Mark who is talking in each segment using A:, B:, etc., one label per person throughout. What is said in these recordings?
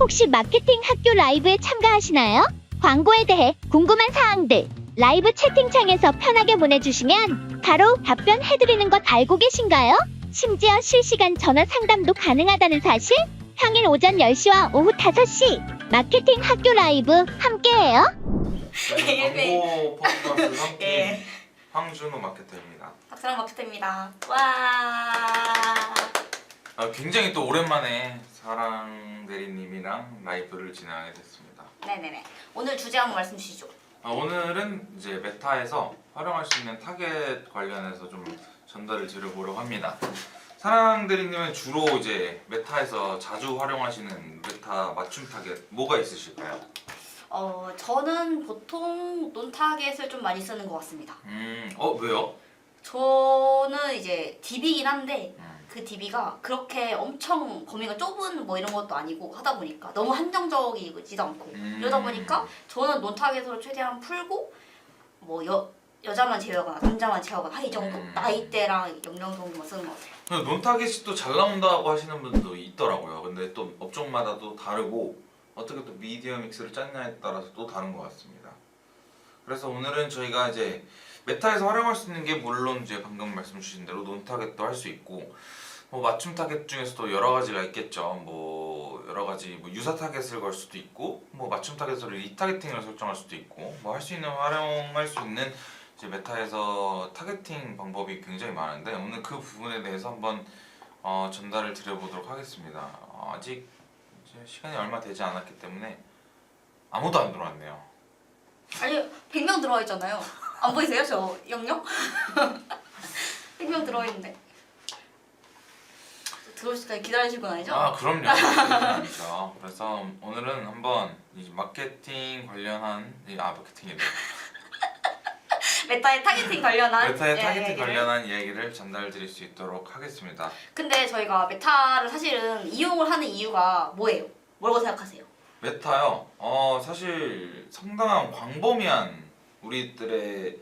A: 혹시 마케팅 학교 라이브에 참가하시나요? 광고에 대해 궁금한 사항들 라이브 채팅창에서 편하게 보내주시면 바로 답변해드리는 것 알고 계신가요? 심지어 실시간 전화 상담도 가능하다는 사실? 평일 오전 10시와 오후 5시 마케팅 학교 라이브 함께해요.
B: 광고 퍼포먼스 성팀
C: 예.
B: 황준호 마케터입니다.
C: 박사랑 마케터입니다. 와.
B: 굉장히 또 오랜만에 사랑 대리님이랑 라이브를 진행하게 됐습니다.
C: 네네네. 오늘 주제 한번 말씀 주시죠.
B: 오늘은 이제 메타에서 활용할 수 있는 타겟 관련해서 좀 전달을 드려보려고 합니다. 사랑 대리님은 주로 이제 메타에서 자주 활용하시는 메타 맞춤 타겟 뭐가 있으실까요?
C: 저는 보통 논타겟을 좀 많이 쓰는 것 같습니다.
B: 왜요?
C: 저는 이제 DB이긴 한데 그 DB가 그렇게 엄청 범위가 좁은 뭐 이런 것도 아니고 하다 보니까 너무 한정적이지도 않고 이러다 보니까 저는 논타겟으로 최대한 풀고 뭐 여자만 제외하거나 남자만 제외하거나 이 정도 나이대랑 연령層쓰는 것 같아요.
B: 근데 논타겟이 또 잘 나온다고 하시는 분도 있더라고요. 근데 또 업종마다 또 다르고 어떻게 또 미디어 믹스를 짰냐에 따라서 또 다른 것 같습니다. 그래서 오늘은 저희가 이제 메타에서 활용할 수 있는 게 물론 이제 방금 말씀 주신 대로 논타겟도 할 수 있고 뭐 맞춤 타겟 중에서도 여러 가지가 있겠죠. 뭐 여러 가지 뭐 유사 타겟을 걸 수도 있고 뭐 맞춤 타겟으로 리타겟팅을 설정할 수도 있고 뭐 할 수 있는 활용할 수 있는 이제 메타에서 타겟팅 방법이 굉장히 많은데 오늘 그 부분에 대해서 한번 전달을 드려보도록 하겠습니다. 아직 이제 시간이 얼마 되지 않았기 때문에 아무도 안 들어왔네요.
C: 아니 100명 들어와 있잖아요. 안 보이세요? 저 영영? 100명 들어와 있는데 들어올 시까지 기다리실 건 아니죠?
B: 그럼요. 그건 아니죠. 그래서 오늘은 한번 이 마케팅 관련한 마케팅이래.
C: 메타의 타겟팅 관련한
B: 메타의 타겟팅
C: 이야기를.
B: 관련한 이야기를 전달드릴 수 있도록 하겠습니다.
C: 근데 저희가 메타를 사실은 이용을 하는 이유가 뭐예요? 뭐라고 생각하세요?
B: 메타요. 사실 상당한 광범위한 우리들의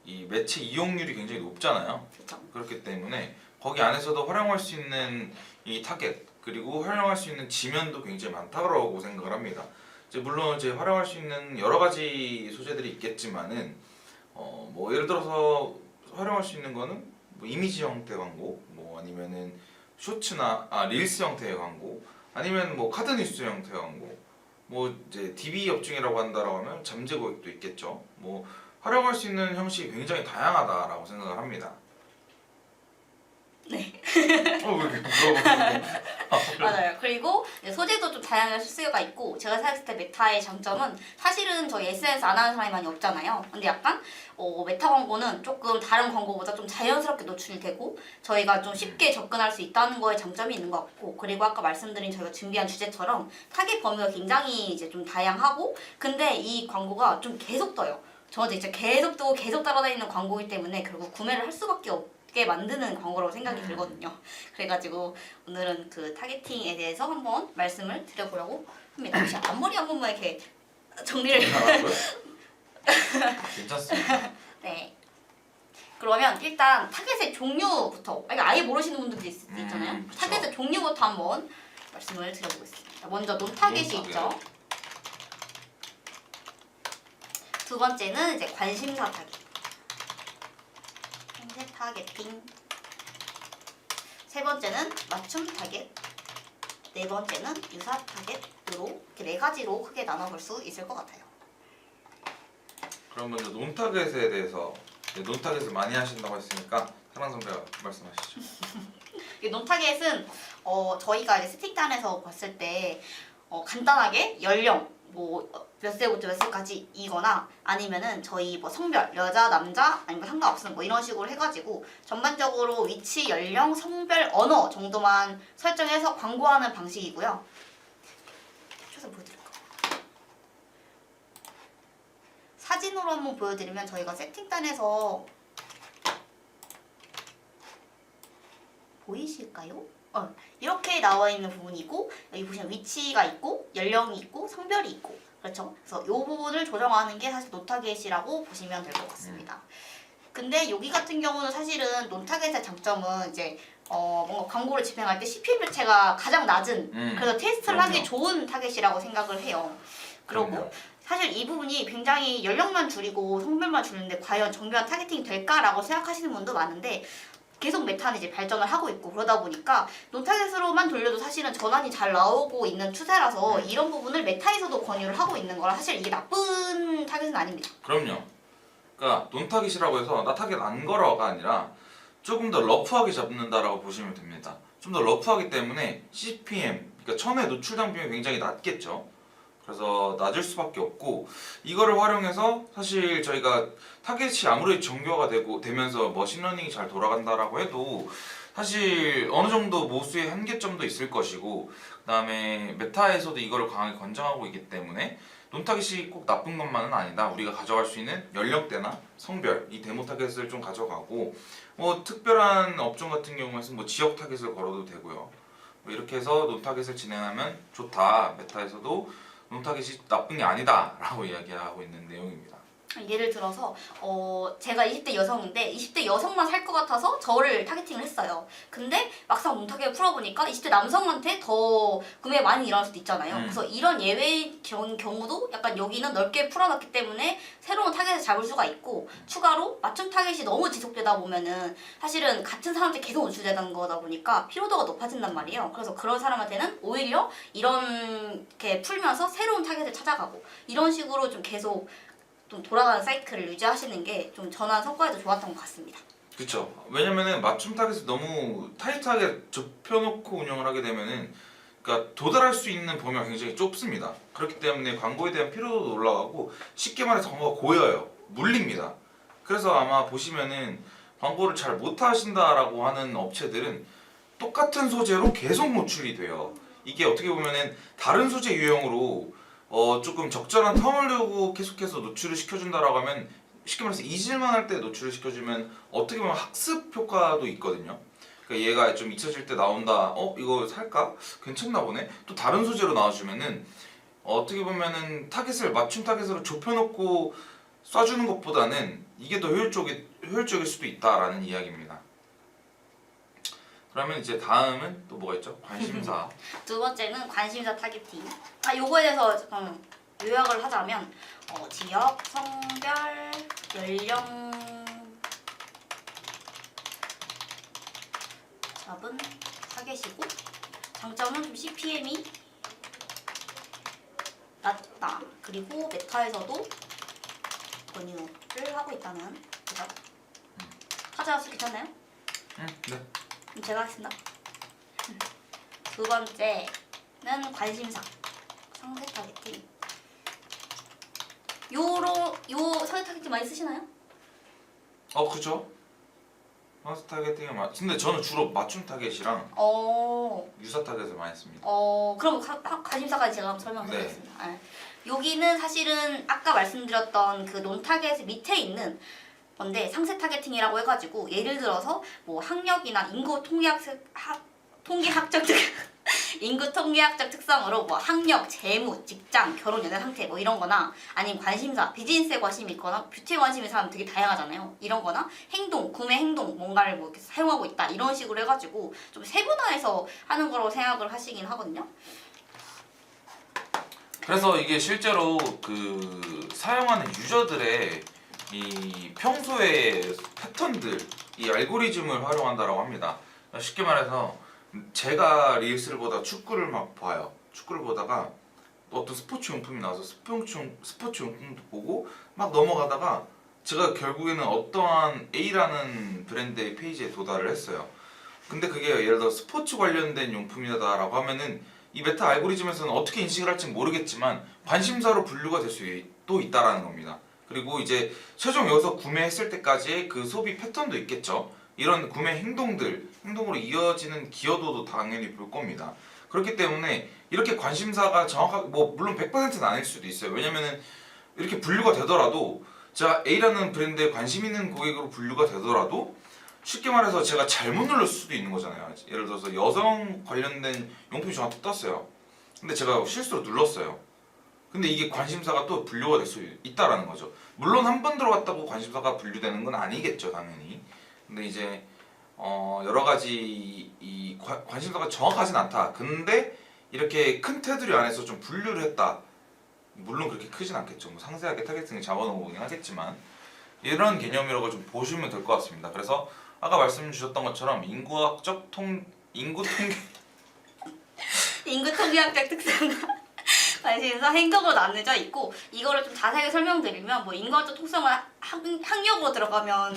B: 이 매체 이용률이 굉장히 높잖아요.
C: 그렇죠.
B: 그렇기 때문에 거기 안에서도 활용할 수 있는 이 타겟 그리고 활용할 수 있는 지면도 굉장히 많다고 생각을 합니다. 이제 물론 이제 활용할 수 있는 여러 가지 소재들이 있겠지만은 뭐 예를 들어서 활용할 수 있는 거는 뭐 이미지 형태 광고, 뭐 아니면은 쇼츠나 릴스 형태의 광고, 아니면 뭐 카드 뉴스 형태의 광고, 뭐 이제 DB 업종이라고 한다라고 하면 잠재 고객도 있겠죠. 뭐 활용할 수 있는 형식이 굉장히 다양하다라고 생각을 합니다.
C: 네.
B: 왜 이렇게 물어보는
C: 맞아요. 그리고 소재도 좀 다양하게 쓸 수가 있고 제가 생각했을 때 메타의 장점은 사실은 저희 SNS 안 하는 사람이 많이 없잖아요. 근데 약간 메타 광고는 조금 다른 광고보다 좀 자연스럽게 노출이 되고 저희가 좀 쉽게 접근할 수 있다는 거에 장점이 있는 것 같고 그리고 아까 말씀드린 저희가 준비한 주제처럼 타겟 범위가 굉장히 이제 좀 다양하고 근데 이 광고가 좀 계속 떠요. 저도 이제 계속 뜨고 계속 따라다니는 광고이기 때문에 결국 구매를 할 수밖에 없게 만드는 광고라고 생각이 들거든요. 그래가지고 오늘은 그 타겟팅에 대해서 한번 말씀을 드려보려고 합니다. 혹시 앞머리 한 번만 이렇게 정리를
B: 괜찮습니다.
C: 네. 그러면 일단 타겟의 종류부터 아예 모르시는 분들도 있잖아요.
B: 그쵸.
C: 타겟의 종류부터 한번 말씀을 드려보겠습니다. 먼저 논타겟이
B: 논타겟.
C: 있죠. 두 번째는 이제 관심사 타겟. 현재 타겟팅. 세 번째는 맞춤 타겟. 네 번째는 유사 타겟으로 이렇게 네 가지로 크게 나눠볼 수 있을 것 같아요.
B: 그럼 먼저 논타겟에 대해서 논타겟을 많이 하신다고 했으니까 사랑 선배가 말씀하시죠.
C: 이 논타겟은 저희가 이제 세팅단에서 봤을 때 간단하게 연령 뭐 몇 세부터 몇 세까지이거나 아니면은 저희 뭐 성별 여자 남자 아니면 상관없음 뭐 이런 식으로 해가지고 전반적으로 위치 연령 성별 언어 정도만 설정해서 광고하는 방식이고요. 켜서 보여드릴까요? 사진으로 한번 보여드리면 저희가 세팅단에서 보이실까요? 이렇게 나와 있는 부분이고 여기 보시면 위치가 있고 연령이 있고 성별이 있고 그렇죠? 그래서 이 부분을 조정하는 게 사실 논타겟이라고 보시면 될 것 같습니다. 근데 여기 같은 경우는 사실은 논타겟의 장점은 이제 뭔가 광고를 집행할 때 CPM 자체가 가장 낮은 그래서 테스트를 하기
B: 그럼요.
C: 좋은 타겟이라고 생각을 해요. 그리고
B: 그럼요.
C: 사실 이 부분이 굉장히 연령만 줄이고 성별만 줄이는데 과연 정교한 타겟팅이 될까라고 생각하시는 분도 많은데 계속 메타는 이제 발전을 하고 있고 그러다 보니까 논타겟으로만 돌려도 사실은 전환이 잘 나오고 있는 추세라서 이런 부분을 메타에서도 권유를 하고 있는 거라 사실 이게 나쁜 타겟은 아닙니다.
B: 그럼요. 그러니까 논타깃이라고 해서 나 타깃 안 걸어가 아니라 조금 더 러프하게 잡는다라고 보시면 됩니다. 좀 더 러프하기 때문에 CPM, 그러니까 천에 노출당 비용이 굉장히 낮겠죠. 그래서 낮을 수밖에 없고 이거를 활용해서 사실 저희가 타겟이 아무리 정교화가 되면서 머신러닝이 잘 돌아간다라고 해도 사실 어느 정도 모수의 한계점도 있을 것이고 그다음에 메타에서도 이거를 강하게 권장하고 있기 때문에 논타깃이 꼭 나쁜 것만은 아니다. 우리가 가져갈 수 있는 연령대나 성별 이 데모 타깃을 좀 가져가고 뭐 특별한 업종 같은 경우에는 뭐 지역 타깃을 걸어도 되고요. 뭐 이렇게 해서 논타깃을 진행하면 좋다. 메타에서도 논타깃이 나쁜 게 아니다라고 이야기하고 있는 내용입니다.
C: 예를 들어서 제가 20대 여성인데 20대 여성만 살 것 같아서 저를 타겟팅을 했어요. 근데 막상 논타겟을 풀어보니까 20대 남성한테 더 구매 많이 일어날 수도 있잖아요. 그래서 이런 예외의 경우도 약간 여기는 넓게 풀어놨기 때문에 새로운 타겟을 잡을 수가 있고 추가로 맞춤 타겟이 너무 지속되다 보면은 사실은 같은 사람한테 계속 노출되는 거다 보니까 피로도가 높아진단 말이에요. 그래서 그런 사람한테는 오히려 이렇게 풀면서 새로운 타겟을 찾아가고 이런 식으로 좀 계속 좀 돌아가는 사이클을 유지하시는 게 좀 전환 성과에도 좋았던 것 같습니다.
B: 그렇죠. 왜냐면은 맞춤 타겟을 너무 타이트하게 좁혀놓고 운영을 하게 되면은 그러니까 도달할 수 있는 범위가 굉장히 좁습니다. 그렇기 때문에 광고에 대한 피로도도 올라가고 쉽게 말해서 광고가 고여요. 물립니다. 그래서 아마 보시면은 광고를 잘 못하신다라고 하는 업체들은 똑같은 소재로 계속 노출이 돼요. 이게 어떻게 보면은 다른 소재 유형으로 조금 적절한 텀을 두고 계속해서 노출을 시켜준다라고 하면 쉽게 말해서 잊을만 할 때 노출을 시켜주면 어떻게 보면 학습 효과도 있거든요. 그러니까 얘가 좀 잊혀질 때 나온다. 이거 살까? 괜찮나 보네. 또 다른 소재로 나와주면은 어떻게 보면은 타겟을 맞춤 타겟으로 좁혀놓고 쏴주는 것보다는 이게 더 효율적일 수도 있다라는 이야기입니다. 그러면 이제 다음은 또 뭐가 있죠? 관심사.
C: 두 번째는 관심사 타겟팅. 요거에 대해서 잠깐 요약을 하자면 지역, 성별, 연령 잡은 타겟이고 장점은 좀 CPM이 낮다. 그리고 메타에서도 권유를 하고 있다는 그죠? 하자 괜찮나요?
B: 네.
C: 그럼 제가 하겠습니다. 두 번째는 관심사, 상세 타겟팅. 요 상세 타겟팅 많이 쓰시나요?
B: 그죠? 상세 타겟팅을 근데 저는 주로 맞춤 타겟이랑 유사 타겟을 많이 씁니다.
C: 그럼 관심사까지 제가 한번 설명드리겠습니다. 네. 여기는 사실은 아까 말씀드렸던 그 논 타겟 밑에 있는 건데 상세 타겟팅이라고 해가지고 예를 들어서 뭐 학력이나 인구 통계학적 특성으로 뭐 학력, 재무, 직장, 결혼, 연애 상태 뭐 이런 거나 아니면 관심사, 비즈니스에 관심이 있거나 뷰티에 관심이 있는 사람 되게 다양하잖아요. 이런 거나 행동, 구매 행동 뭔가를 뭐 이렇게 사용하고 있다 이런 식으로 해가지고 좀 세분화해서 하는 거라고 생각을 하시긴 하거든요.
B: 그래서 이게 실제로 그 사용하는 유저들의 이 평소의 패턴들, 이 알고리즘을 활용한다라고 합니다. 쉽게 말해서 제가 릴스를 보다 축구를 막 봐요. 축구를 보다가 어떤 스포츠 용품이 나와서 스포츠 용품도 보고 막 넘어가다가 제가 결국에는 어떠한 A라는 브랜드의 페이지에 도달을 했어요. 근데 그게 예를 들어 스포츠 관련된 용품이다라고 하면은 이 메타 알고리즘에서는 어떻게 인식을 할지 모르겠지만 관심사로 분류가 될 수도 있다라는 겁니다. 그리고 이제 최종 여기서 구매했을 때까지의 그 소비 패턴도 있겠죠. 이런 구매 행동으로 이어지는 기여도도 당연히 볼 겁니다. 그렇기 때문에 이렇게 관심사가 정확하게 뭐 물론 100%는 아닐 수도 있어요. 왜냐면은 이렇게 분류가 되더라도 제가 A라는 브랜드에 관심 있는 고객으로 분류가 되더라도 쉽게 말해서 제가 잘못 눌렀을 수도 있는 거잖아요. 예를 들어서 여성 관련된 용품이 저한테 떴어요. 근데 제가 실수로 눌렀어요. 근데 이게 관심사가 또 분류가 될 수 있다라는 거죠. 물론 한 번 들어갔다고 관심사가 분류되는 건 아니겠죠, 당연히. 근데 이제 여러 가지 관심사가 정확하진 않다. 근데 이렇게 큰 테두리 안에서 좀 분류를 했다. 물론 그렇게 크진 않겠죠. 뭐 상세하게 타겟팅을 잡아놓긴 하겠지만 이런 개념이라고 좀 보시면 될 것 같습니다. 그래서 아까 말씀 주셨던 것처럼 인구
C: 통계학적 특성과 관심사 행동으로 나눠져 있고 이거를 좀 자세하게 설명드리면 뭐 인구학적 특성은 학력으로 들어가면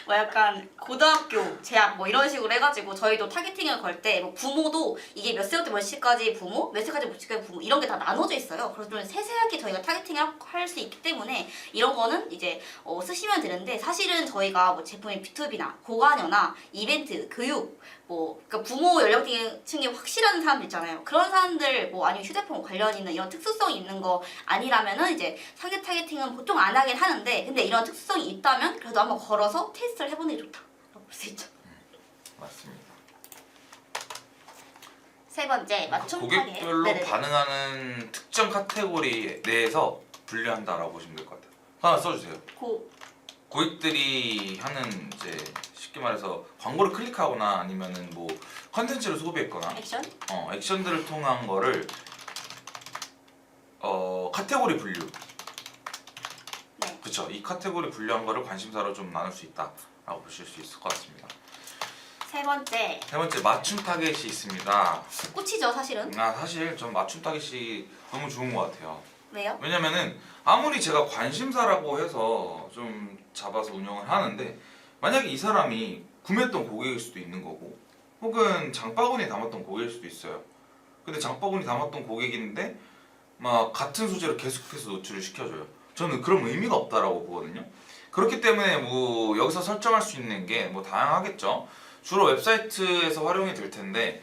C: 뭐 약간 고등학교, 재학 뭐 이런 식으로 해가지고 저희도 타겟팅을 걸 때 뭐 부모도 이게 몇 세부터 몇 시까지 부모, 몇 세까지 몇 시까지 부모 이런 게 다 나눠져 있어요. 그래서 좀 세세하게 저희가 타겟팅을 할 수 있기 때문에 이런 거는 이제 쓰시면 되는데 사실은 저희가 뭐 제품의 B2B나 고관여나 이벤트, 교육 뭐 그러니까 부모 연령층이 확실한 사람들 있잖아요. 그런 사람들 뭐 아니면 휴대폰 관련 있는 이런 특수성이 있는 거 아니라면은 이제 상대 타겟팅은 보통 안 하긴 하는데 근데 이런 특수성이 있다면 그래도 한번 걸어서 테스트를 해보는 게 좋다라고 볼 수 있죠.
B: 맞습니다.
C: 세 번째 맞춤 타겟.
B: 고객별로
C: 네네네.
B: 반응하는 특정 카테고리 내에서 분류한다라고 보시면 될 것 같아요. 하나 써주세요. 고객들이 하는 이제 쉽게 말해서 광고를 클릭하거나 아니면은 뭐 컨텐츠를 소비했거나
C: 액션.
B: 액션들을 통한 거를 카테고리 분류.
C: 네.
B: 그렇죠. 이 카테고리 분류한 거를 관심사로 좀 나눌 수 있다라고 보실 수 있을 것 같습니다.
C: 세 번째
B: 세 번째 맞춤 타겟이 있습니다.
C: 꽃이죠 사실은.
B: 사실 전 맞춤 타겟이 너무 좋은 것 같아요.
C: 왜요?
B: 왜냐면은 아무리 제가 관심사라고 해서 좀 잡아서 운영을 하는데 만약에 이 사람이 구매했던 고객일 수도 있는 거고 혹은 장바구니에 담았던 고객일 수도 있어요. 근데 장바구니 담았던 고객인데 막 같은 소재로 계속해서 노출을 시켜줘요. 저는 그런 의미가 없다라고 보거든요. 그렇기 때문에 뭐 여기서 설정할 수 있는 게 뭐 다양하겠죠. 주로 웹사이트에서 활용이 될 텐데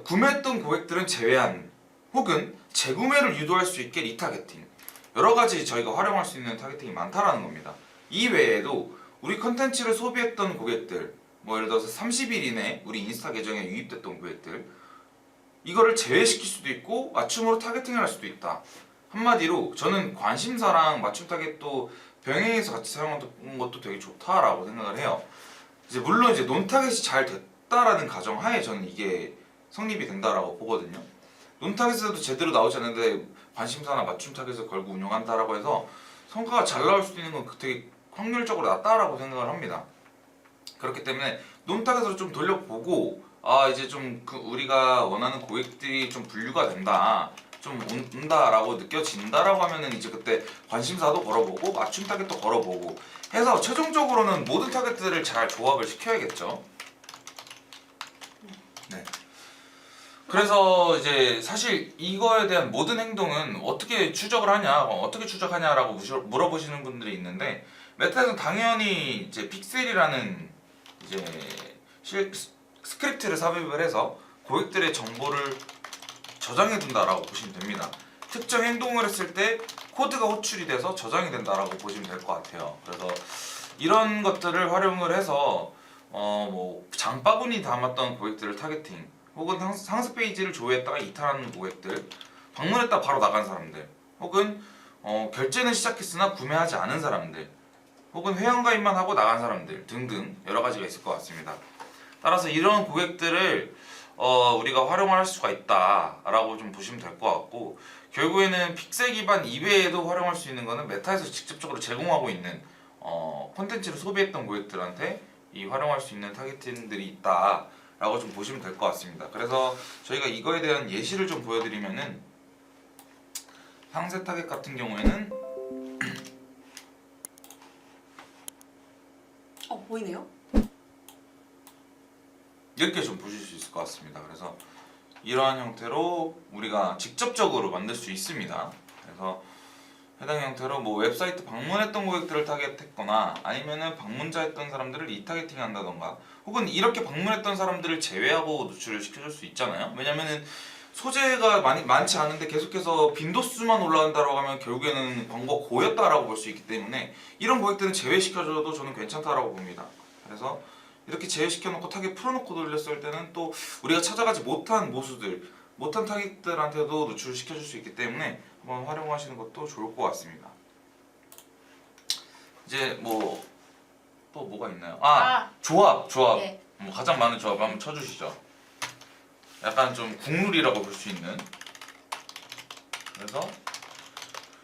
B: 구매했던 고객들은 제외한 혹은 재구매를 유도할 수 있게 리타겟팅 여러 가지 저희가 활용할 수 있는 타겟팅이 많다라는 겁니다. 이 외에도 우리 컨텐츠를 소비했던 고객들 뭐 예를 들어서 30일 이내 우리 인스타 계정에 유입됐던 고객들 이거를 제외시킬 수도 있고 맞춤으로 타겟팅을 할 수도 있다. 한마디로 저는 관심사랑 맞춤 타겟도 병행해서 같이 사용하는 것도 되게 좋다라고 생각을 해요. 이제 물론 이제 논 타겟이 잘 됐다라는 가정하에 저는 이게 성립이 된다라고 보거든요. 논 타겟에도 제대로 나오지 않는데 관심사나 맞춤 타겟을 걸고 운영한다라고 해서 성과가 잘 나올 수도 있는 건 되게 확률적으로 낮다라고 생각을 합니다. 그렇기 때문에 논 타겟으로 좀 돌려보고 이제 좀 우리가 원하는 고객들이 좀 분류가 된다. 좀 온다라고 느껴진다라고 하면은 이제 그때 관심사도 걸어보고 맞춤 타겟도 걸어보고 해서 최종적으로는 모든 타겟들을 잘 조합을 시켜야겠죠. 네. 그래서 이제 사실 이거에 대한 모든 행동은 어떻게 추적을 하냐, 어떻게 추적하냐라고 물어보시는 분들이 있는데 메타에서는 당연히 이제 픽셀이라는 이제 스크립트를 삽입을 해서 고객들의 정보를 저장해 둔다라고 보시면 됩니다. 특정 행동을 했을 때 코드가 호출이 돼서 저장이 된다라고 보시면 될 것 같아요. 그래서 이런 것들을 활용을 해서 뭐 장바구니 담았던 고객들을 타겟팅 혹은 상세 페이지를 조회했다가 이탈하는 고객들 방문했다 바로 나간 사람들 혹은 결제는 시작했으나 구매하지 않은 사람들 혹은 회원가입만 하고 나간 사람들 등등 여러 가지가 있을 것 같습니다. 따라서 이런 고객들을 우리가 활용을 할 수가 있다라고 좀 보시면 될 것 같고 결국에는 픽셀 기반 이외에도 활용할 수 있는 거는 메타에서 직접적으로 제공하고 있는 콘텐츠를 소비했던 고객들한테 이 활용할 수 있는 타겟팅들이 있다라고 좀 보시면 될 것 같습니다. 그래서 저희가 이거에 대한 예시를 좀 보여드리면은 상세 타겟 같은 경우에는
C: 보이네요?
B: 이렇게 좀 보실 수 있을 것 같습니다. 그래서 이러한 형태로 우리가 직접적으로 만들 수 있습니다. 그래서 해당 형태로 뭐 웹사이트 방문했던 고객들을 타겟했거나 아니면은 방문자였던 사람들을 리타겟팅 한다던가 혹은 이렇게 방문했던 사람들을 제외하고 노출을 시켜줄 수 있잖아요. 왜냐면은 소재가 많지 않은데 계속해서 빈도수만 올라간다고 하면 결국에는 광고가 고였다라고 볼 수 있기 때문에 이런 고객들은 제외시켜줘도 저는 괜찮다라고 봅니다. 그래서 이렇게 제외시켜놓고 타겟 풀어놓고 돌렸을 때는 또 우리가 찾아가지 못한 모수들, 못한 타겟들한테도 노출을 시켜줄 수 있기 때문에 한번 활용하시는 것도 좋을 것 같습니다. 이제 뭐 또 뭐가 있나요? 조합.
C: 네.
B: 뭐 가장 많은 조합 한번 쳐주시죠. 약간 좀 국룰이라고 볼 수 있는. 그래서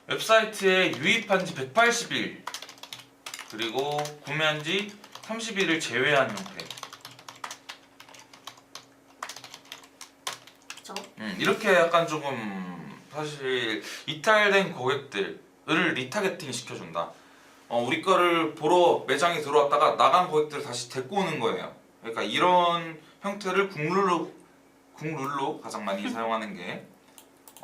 B: 웹사이트에 유입한 지 180일 그리고 구매한 지 30일을 제외한 형태.
C: 그쵸?
B: 이렇게 약간 조금 사실 이탈된 고객들을 리타겟팅 시켜준다. 우리 거를 보러 매장에 들어왔다가 나간 고객들을 다시 데리고 오는 거예요. 그러니까 이런 형태를 국룰로 가장 많이 사용하는 게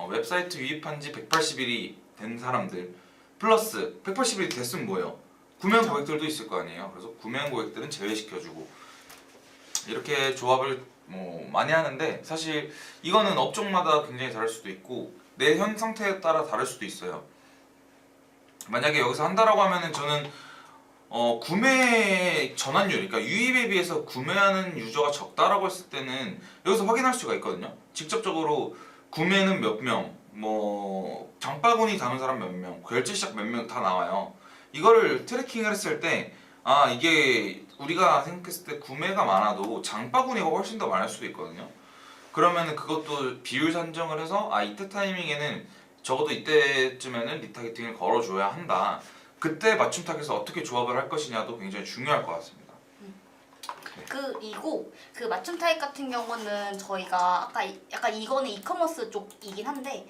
B: 웹사이트 유입한 지 180일이 된 사람들 플러스 180일이 됐으면 뭐예요? 구매한 고객들도 있을 거 아니에요. 그래서 구매한 고객들은 제외시켜주고 이렇게 조합을 뭐 많이 하는데 사실 이거는 업종마다 굉장히 다를 수도 있고 내 현 상태에 따라 다를 수도 있어요. 만약에 여기서 한다라고 하면은 저는 구매 전환율, 그러니까 유입에 비해서 구매하는 유저가 적다라고 했을 때는 여기서 확인할 수가 있거든요. 직접적으로 구매는 몇 명, 뭐 장바구니 다는 사람 몇 명, 결제 시작 몇 명 다 나와요. 이거를 트래킹을 했을 때 이게 우리가 생각했을 때 구매가 많아도 장바구니가 훨씬 더 많을 수도 있거든요. 그러면은 그것도 비율 산정을 해서 이때 타이밍에는 적어도 이때쯤에는 리타겟팅을 걸어줘야 한다. 그때 맞춤 타겟에서 어떻게 조합을 할 것이냐도 굉장히 중요할 것 같습니다.
C: 그리고 그 맞춤 타입 같은 경우는 저희가 아까 약간 이거는 이커머스 쪽이긴 한데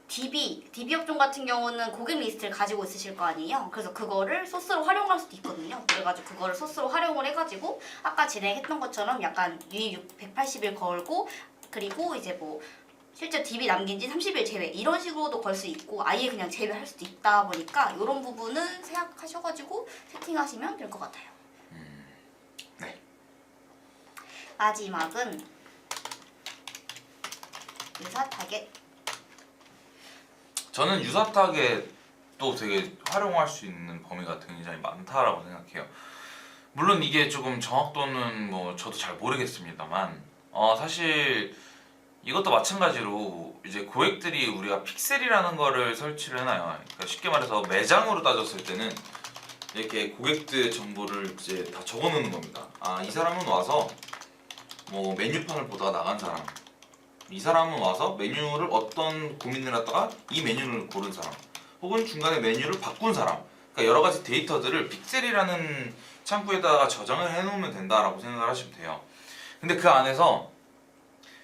C: DB 업종 같은 경우는 고객 리스트를 가지고 있으실 거 아니에요. 그래서 그거를 소스로 활용할 수도 있거든요. 그래가지고 그거를 소스로 활용을 해가지고 아까 진행했던 것처럼 약간 유입 180일 걸고 그리고 이제 뭐 실제 DB 남긴 지 30일 제외 이런 식으로도 걸 수 있고 아예 그냥 제외할 수도 있다 보니까 이런 부분은 생각하셔가지고 세팅하시면 될 것 같아요.
B: 네.
C: 마지막은 유사 타겟.
B: 저는 유사 타겟도 되게 활용할 수 있는 범위가 굉장히 많다라고 생각해요. 물론 이게 조금 정확도는 뭐 저도 잘 모르겠습니다만 사실 이것도 마찬가지로 이제 고객들이 우리가 픽셀이라는 거를 설치를 해놔요. 그러니까 쉽게 말해서 매장으로 따졌을 때는 이렇게 고객들 정보를 이제 다 적어놓는 겁니다. 이 사람은 와서 뭐 메뉴판을 보다가 나간 사람, 이 사람은 와서 메뉴를 어떤 고민을 하다가 이 메뉴를 고른 사람, 혹은 중간에 메뉴를 바꾼 사람. 그러니까 여러 가지 데이터들을 픽셀이라는 창구에다가 저장을 해놓으면 된다라고 생각을 하시면 돼요. 근데 그 안에서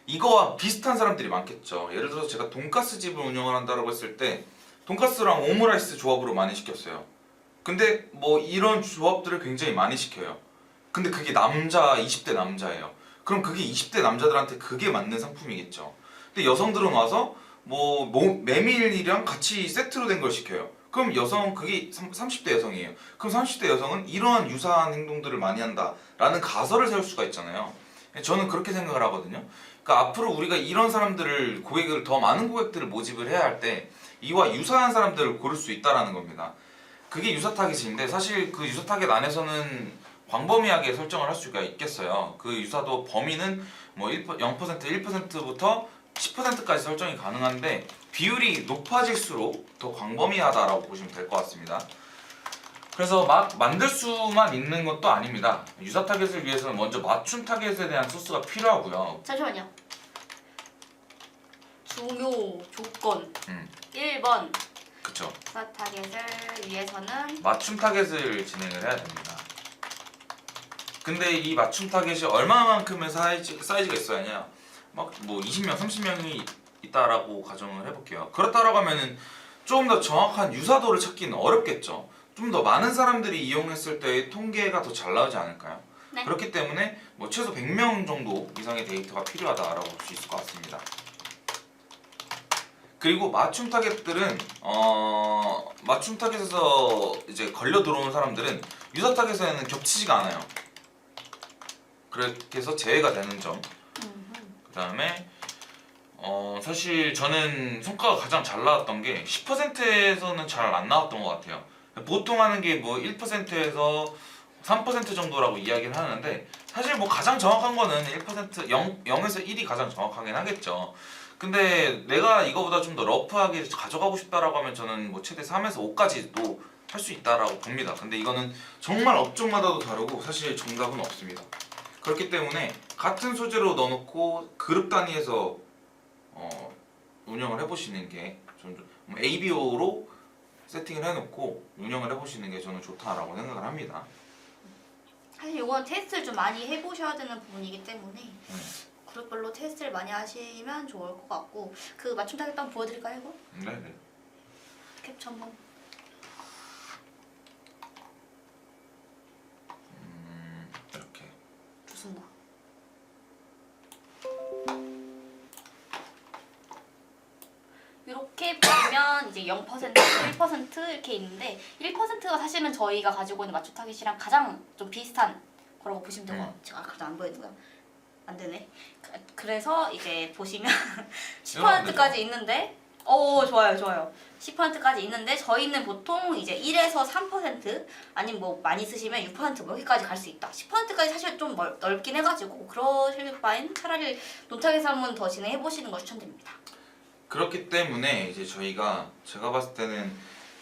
B: 이거와 비슷한 사람들이 많겠죠. 예를 들어서 제가 돈가스 집을 운영을 한다고 했을 때 돈가스랑 오므라이스 조합으로 많이 시켰어요. 근데 뭐 이런 조합들을 굉장히 많이 시켜요. 근데 그게 20대 남자예요. 그럼 그게 20대 남자들한테 그게 맞는 상품이겠죠. 근데 여성들은 와서 뭐 메밀이랑 같이 세트로 된 걸 시켜요. 그럼 그게 30대 여성이에요. 그럼 30대 여성은 이러한 유사한 행동들을 많이 한다라는 가설을 세울 수가 있잖아요. 저는 그렇게 생각을 하거든요. 그러니까 앞으로 우리가 이런 사람들을 더 많은 고객들을 모집을 해야 할 때 이와 유사한 사람들을 고를 수 있다라는 겁니다. 그게 유사 타겟인데 사실 그 유사 타겟 안에서는 광범위하게 설정을 할 수가 있겠어요. 그 유사도 범위는 뭐 0%, 1%부터 10%까지 설정이 가능한데 비율이 높아질수록 더 광범위하다라고 보시면 될 것 같습니다. 그래서 막 만들 수만 있는 것도 아닙니다. 유사 타겟을 위해서는 먼저 맞춤 타겟에 대한 소스가 필요하고요.
C: 잠시만요. 중요 조건 1번
B: 그쵸.
C: 유사 타겟을 위해서는
B: 맞춤 타겟을 진행을 해야 됩니다. 근데 이 맞춤 타겟이 얼마만큼의 사이즈가 있어야 하냐? 막 뭐 20명, 30명이 있다라고 가정을 해볼게요. 그렇다라고 하면은 조금 더 정확한 유사도를 찾기는 어렵겠죠. 좀 더 많은 사람들이 이용했을 때의 통계가 더 잘 나오지 않을까요?
C: 네.
B: 그렇기 때문에 뭐 최소 100명 정도 이상의 데이터가 필요하다라고 볼 수 있을 것 같습니다. 그리고 맞춤 타겟들은 맞춤 타겟에서 이제 걸려 들어오는 사람들은 유사 타겟에는 겹치지가 않아요. 그렇게 해서 제외가 되는 점. 그다음에 사실 저는 성과가 가장 잘 나왔던 게 10%에서는 잘 안 나왔던 것 같아요. 보통 하는 게 뭐 1%에서 3% 정도라고 이야기를 하는데 사실 뭐 가장 정확한 거는 1%, 0에서 1이 가장 정확하긴 하겠죠. 근데 내가 이거보다 좀 더 러프하게 가져가고 싶다라고 하면 저는 뭐 최대 3에서 5까지도 할 수 있다라고 봅니다. 근데 이거는 정말 업종마다도 다르고 사실 정답은 없습니다. 그렇기 때문에 같은 소재로 넣어놓고 그룹 단위에서 운영을 해보시는 게 저는 ABO로 세팅을 해놓고 운영을 해보시는 게 저는 좋다라고 생각을 합니다.
C: 사실 이건 테스트를 좀 많이 해보셔야 되는 부분이기 때문에 그룹별로 테스트를 많이 하시면 좋을 것 같고 그 맞춤 타겟 한번 보여드릴까요 이거?
B: 네네.
C: 캡처 한번.
B: 이렇게.
C: 좋습니다. 이렇게 보면 이제 0%, 1% 이렇게 있는데 1%가 사실은 저희가 가지고 있는 맞춤 타겟이랑 가장 좀 비슷한 거라고 보시면 되고 제가 그래도 안 보이는구나. 안 되네. 그래서 이제 보시면 10%까지 있는데 좋아요. 10%까지 있는데 저희는 보통 이제 1에서 3% 아니면 뭐 많이 쓰시면 6% 여기까지 갈 수 있다. 10%까지 사실 좀 넓긴 해가지고 그러실 바엔 차라리 논타겟을 한번 더 진행해 보시는 걸 추천드립니다.
B: 그렇기 때문에 이제 제가 봤을 때는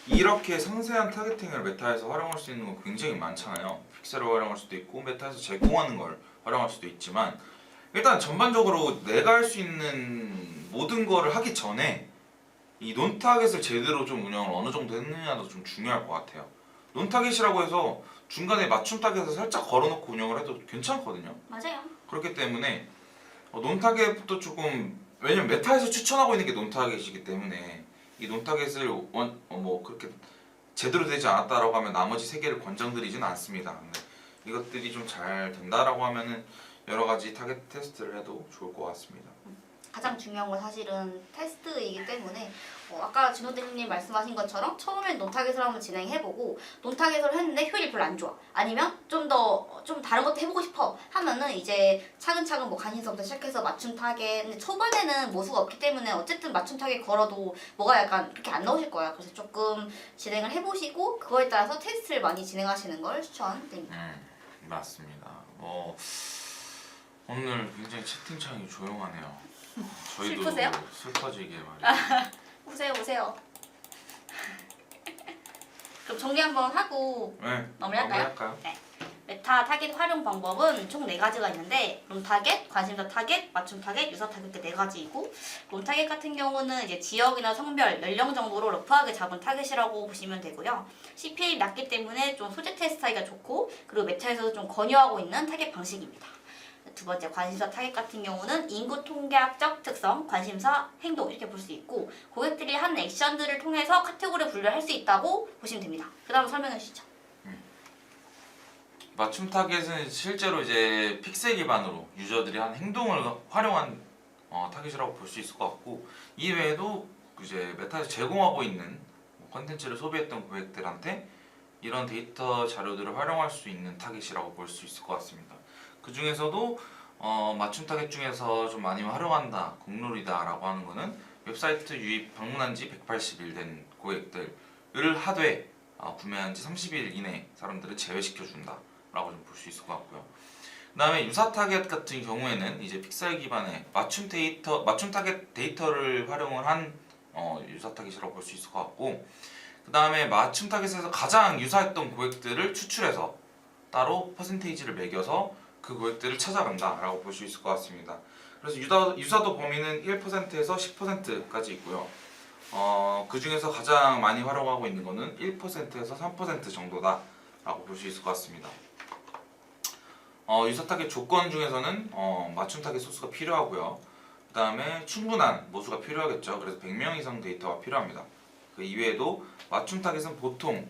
B: 이렇게 상세한 타겟팅을 메타에서 활용할 수 있는 거 굉장히 많잖아요. 픽셀을 활용할 수도 있고 메타에서 제공하는 걸 활용할 수도 있지만 일단 전반적으로 내가 할 수 있는 모든 거를 하기 전에 이 논타겟을 제대로 좀 운영을 어느 정도 했느냐도 좀 중요할 것 같아요. 논타겟이라고 해서 중간에 맞춤 타겟을 살짝 걸어놓고 운영을 해도 괜찮거든요.
C: 맞아요.
B: 그렇기 때문에 논타겟도 조금 왜냐면 메타에서 추천하고 있는 게 논타겟이기 때문에 이 논타겟을 뭐 그렇게 제대로 되지 않았다라고 하면 나머지 세 개를 권장드리진 않습니다. 근데 이것들이 좀 잘 된다라고 하면은 여러 가지 타겟 테스트를 해도 좋을 것 같습니다.
C: 가장 중요한 건 사실은 테스트이기 때문에 아까 진호 대리님 말씀하신 것처럼 처음엔 논타겟을 한번 진행해보고 논타겟을 했는데 효율이 별로 안 좋아 아니면 좀 다른 것도 해보고 싶어 하면은 이제 차근차근 뭐 간신서부터 시작해서 맞춤 타겟 근데 초반에는 모수가 없기 때문에 어쨌든 맞춤 타겟 걸어도 뭐가 약간 그렇게 안 나오실 거야. 그래서 조금 진행을 해보시고 그거에 따라서 테스트를 많이 진행하시는 걸 추천드립니다.
B: 맞습니다. 오늘 굉장히 채팅창이 조용하네요. 저희도
C: 슬프세요?
B: 슬퍼지게 말이에요.
C: 오세요. 그럼 정리 한번 하고
B: 네,
C: 마무리할까요? 네. 메타 타겟 활용 방법은 총 4가지가 있는데 론 타겟, 관심사 타겟, 맞춤 타겟, 유사 타겟 이렇게 4가지이고 론 타겟 같은 경우는 이제 지역이나 성별, 연령 정보로 러프하게 잡은 타겟이라고 보시면 되고요. CPA 낮기 때문에 좀 소재 테스트하기가 좋고 그리고 메타에서도 좀 권유하고 있는 타겟 방식입니다. 두 번째 관심사 타겟 같은 경우는 인구 통계학적 특성, 관심사, 행동 이렇게 볼 수 있고 고객들이 한 액션들을 통해서 카테고리 분류를 할 수 있다고 보시면 됩니다. 그 다음 설명해 주시죠.
B: 맞춤 타겟은 실제로 이제 픽셀 기반으로 유저들이 한 행동을 활용한 타겟이라고 볼 수 있을 것 같고 이외에도 이제 메타에서 제공하고 있는 컨텐츠를 소비했던 고객들한테 이런 데이터 자료들을 활용할 수 있는 타겟이라고 볼 수 있을 것 같습니다. 그 중에서도 맞춤 타겟 중에서 좀 많이 활용한다, 국룰이다라고 하는 거는 웹사이트 유입 방문한 지 180일 된 고객들을 하되 구매한 지 30일 이내 사람들을 제외시켜준다 라고 좀 볼 수 있을 것 같고요. 그 다음에 유사 타겟 같은 경우에는 이제 픽셀 기반의 맞춤 타겟 데이터를 활용을 한 유사 타겟이라고 볼 수 있을 것 같고 그 다음에 맞춤 타겟에서 가장 유사했던 고객들을 추출해서 따로 퍼센테이지를 매겨서 그 고객들을 찾아간다 라고 볼 수 있을 것 같습니다. 그래서 유사도 범위는 1%에서 10%까지 있고요. 그 중에서 가장 많이 활용하고 있는 거는 1%에서 3% 정도다 라고 볼 수 있을 것 같습니다. 유사 타겟 조건 중에서는 맞춤 타겟 소스가 필요하고요. 그 다음에 충분한 모수가 필요하겠죠. 그래서 100명 이상 데이터가 필요합니다. 그 이외에도 맞춤 타겟은 보통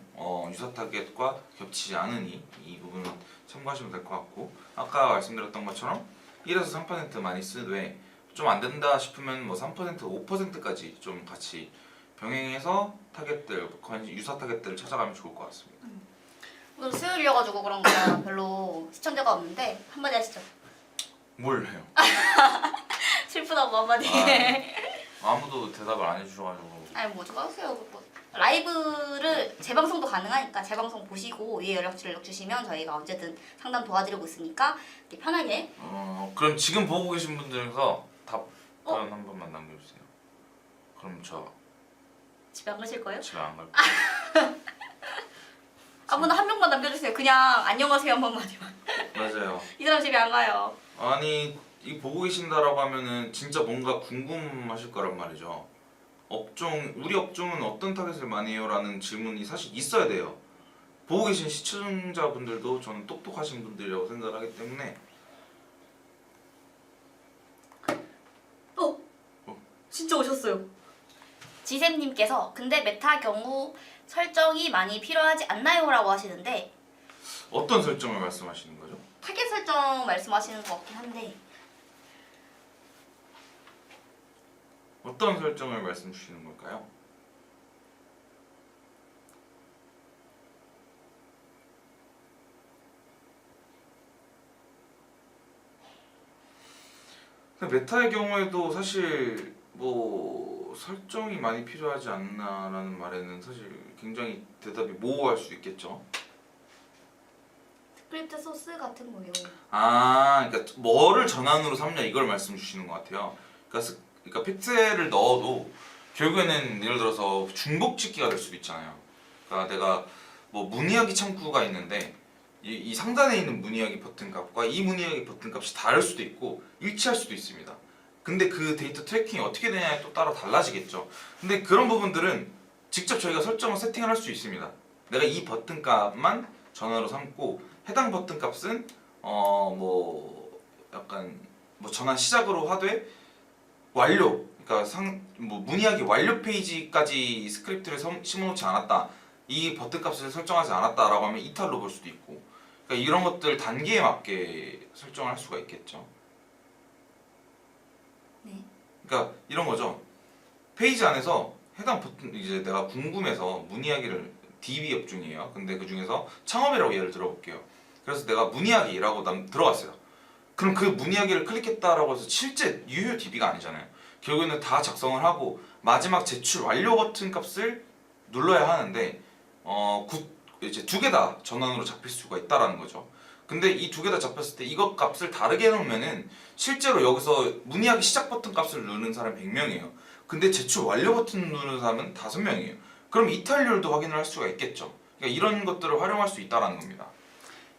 B: 유사 타겟과 겹치지 않으니 이 부분은 참고하시면 될 것 같고 아까 말씀드렸던 것처럼 1에서 3% 많이 쓰되 좀 안 된다 싶으면 뭐 3%, 5%까지 좀 같이 병행해서 타겟들, 유사 타겟들을 찾아가면 좋을 것 같습니다.
C: 오늘 수요일이어가지고 그런가 별로 시청자가 없는데 한마디 하시죠.
B: 뭘 해요?
C: 슬프다고 한마디.
B: 아무도 대답을 안 해주셔가지고
C: 아니 뭐 좀 하세요. 라이브를 재방송도 가능하니까 재방송 보시고 위에 연락 주시면 저희가 언제든 상담 도와드리고 있으니까 이렇게 편하게.
B: 그럼 지금 보고 계신 분들 중에서 답변 한 번만 남겨주세요. 그럼 저
C: 집에 안 가실 거예요?
B: 집에 안 갈 거예요.
C: 아무나 한 명만 남겨주세요. 그냥 안녕하세요 한 번만이만.
B: 맞아요.
C: 이 사람 집에 안 가요.
B: 아니 이 보고 계신다라고 하면은 진짜 뭔가 궁금하실 거란 말이죠. 우리 업종은 어떤 타겟을 많이 해요라는 질문이 사실 있어야 돼요. 보고 계신 시청자분들도 저는 똑똑하신 분들이라고 생각을 하기 때문에.
C: 진짜 오셨어요. 지샘님께서 근데 메타 경우 설정이 많이 필요하지 않나요? 라고 하시는데
B: 어떤 설정을 말씀하시는 거죠?
C: 타겟 설정 말씀하시는 것 같긴 한데
B: 어떤 설정을 말씀 주시는 걸까요? 근데 메타의 경우에도 사실 뭐 설정이 많이 필요하지 않나라는 말에는 사실 굉장히 대답이 모호할 수 있겠죠.
C: 스크립트 소스 같은 거요.
B: 그러니까 뭐를 전환으로 삼냐 이걸 말씀 주시는 것 같아요. 그러니까 픽셀을 넣어도 결국에는 예를 들어서 중복 찍기가 될 수도 있잖아요. 그러니까 내가 뭐 문이야기 창구가 있는데 이 상단에 있는 문이야기 버튼 값과 이 문이야기 버튼 값이 다를 수도 있고 일치할 수도 있습니다. 근데 그 데이터 트래킹이 어떻게 되냐에 또 따라 달라지겠죠. 근데 그런 부분들은 직접 저희가 설정을 세팅을 할 수 있습니다. 내가 이 버튼 값만 전화로 삼고 해당 버튼 값은 뭐 약간 뭐 전환 시작으로 하되 완료, 그러니까 뭐 문이야기 완료 페이지까지 스크립트를 심어놓지 않았다, 이 버튼 값을 설정하지 않았다라고 하면 이탈로 볼 수도 있고, 그러니까 이런 것들 단계에 맞게 설정을 할 수가 있겠죠.
C: 네.
B: 그러니까 이런 거죠. 페이지 안에서 해당 버튼, 이제 내가 궁금해서 문이야기를 DB 업종이에요. 근데 그 중에서 창업이라고 예를 들어볼게요. 그래서 내가 문이야기라고 들어갔어요. 그럼 그 문이야기를 클릭했다라고 해서 실제 유효 DB가 아니잖아요. 결국에는 다 작성을 하고 마지막 제출 완료 버튼 값을 눌러야 하는데 이제 두 개 다 전환으로 잡힐 수가 있다라는 거죠. 근데 이 두 개 다 잡혔을 때 이것 값을 다르게 해놓으면은 실제로 여기서 문의하기 시작 버튼 값을 누르는 사람이 100명이에요. 근데 제출 완료 버튼 누르는 사람은 5명이에요. 그럼 이탈률도 확인을 할 수가 있겠죠. 그러니까 이런 것들을 활용할 수 있다라는 겁니다.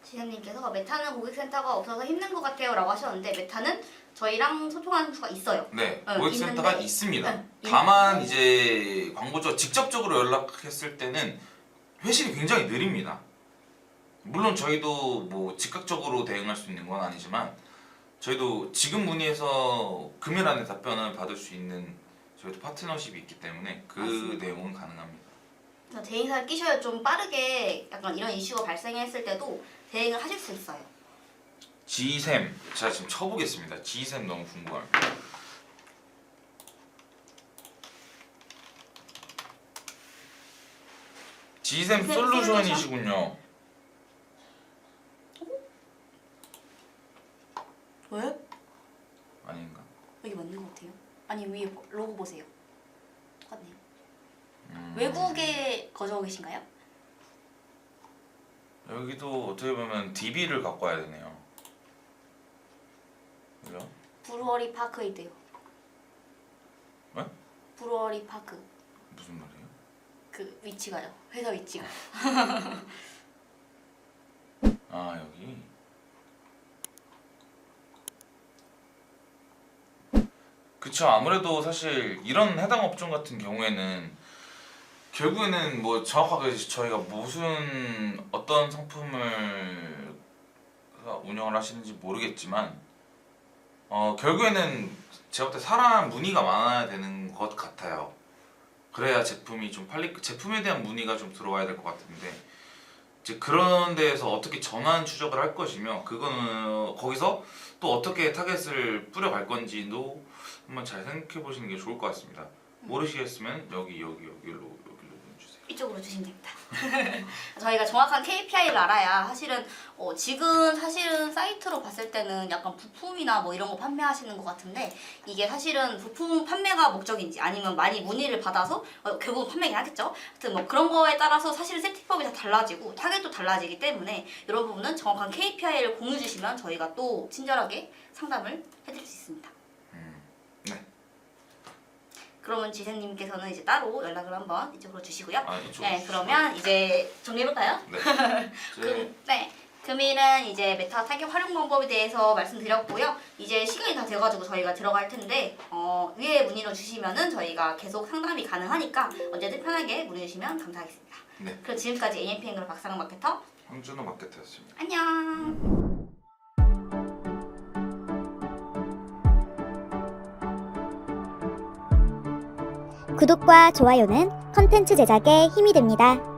C: 지현님께서 메타는 고객센터가 없어서 힘든 것 같아요 라고 하셨는데 메타는 저희랑 소통하는 수가 있어요.
B: 네,
C: 네,
B: 고객센터가
C: 있는데,
B: 있습니다.
C: 네,
B: 다만 이제 광고주가 직접적으로 연락했을 때는 회신이 굉장히 느립니다. 물론 저희도 뭐 즉각적으로 대응할 수 있는 건 아니지만 저희도 지금 문의해서 금일 안에 답변을 받을 수 있는 저희도 파트너십이 있기 때문에 그
C: 맞습니다.
B: 내용은 가능합니다.
C: 대행사를 끼셔야 좀 빠르게 약간 이런 이슈가 발생했을 때도 대응을 하실 수 있어요.
B: G샘, 제가 지금 쳐보겠습니다. G샘 너무 궁금합니다. G샘 솔루션이시군요.
C: 왜?
B: 아닌가?
C: 여기 맞는 것 같아요. 아니 위에 로고 보세요. 똑같네요. 외국에 거주하고 계신가요?
B: 여기도 어떻게 보면 DB를 갖고 와야 되네요. 그죠?
C: 브루어리 파크에 있대요.
B: 네?
C: 브루어리 파크.
B: 무슨 말이에요?
C: 그 위치가요. 회사 위치가.
B: 아 여기. 그쵸. 아무래도 사실 이런 해당 업종 같은 경우에는 결국에는 뭐 정확하게 저희가 무슨 어떤 상품을 운영을 하시는지 모르겠지만 결국에는 제가 볼 때 사람 문의가 많아야 되는 것 같아요. 그래야 제품이 좀 제품에 대한 문의가 좀 들어와야 될 것 같은데 이제 그런 데에서 어떻게 전환 추적을 할 것이며 그거는 거기서 또 어떻게 타겟을 뿌려갈 건지도 한번 잘 생각해 보시는 게 좋을 것 같습니다. 모르시겠으면 여기로 보내주세요.
C: 이쪽으로 주시면 됩니다. 저희가 정확한 KPI를 알아야 사실은 지금 사실은 사이트로 봤을 때는 약간 부품이나 뭐 이런 거 판매하시는 것 같은데 이게 사실은 부품 판매가 목적인지 아니면 많이 문의를 받아서 결국은 판매긴 하겠죠. 하여튼 뭐 그런 거에 따라서 사실은 세팅법이 다 달라지고 타겟도 달라지기 때문에 이런 부분은 정확한 KPI를 공유 주시면 저희가 또 친절하게 상담을 해드릴 수 있습니다.
B: 네.
C: 그러면 지세님께서는 이제 따로 연락을 한번 이쪽으로 주시고요.
B: 이쪽
C: 네,
B: 주시고요.
C: 그러면 이제 정리해볼까요?
B: 네.
C: 네. 금일은 이제 메타 타격 활용 방법에 대해서 말씀드렸고요. 이제 시간이 다 돼가지고 저희가 들어갈 텐데 위에 문의로 주시면은 저희가 계속 상담이 가능하니까 언제든 편하게 문의 주시면 감사하겠습니다.
B: 네.
C: 그럼 지금까지 AMP행으로 박상은 마케터
B: 황준호 마케터였습니다.
C: 안녕.
D: 구독과 좋아요는 컨텐츠 제작에 힘이 됩니다.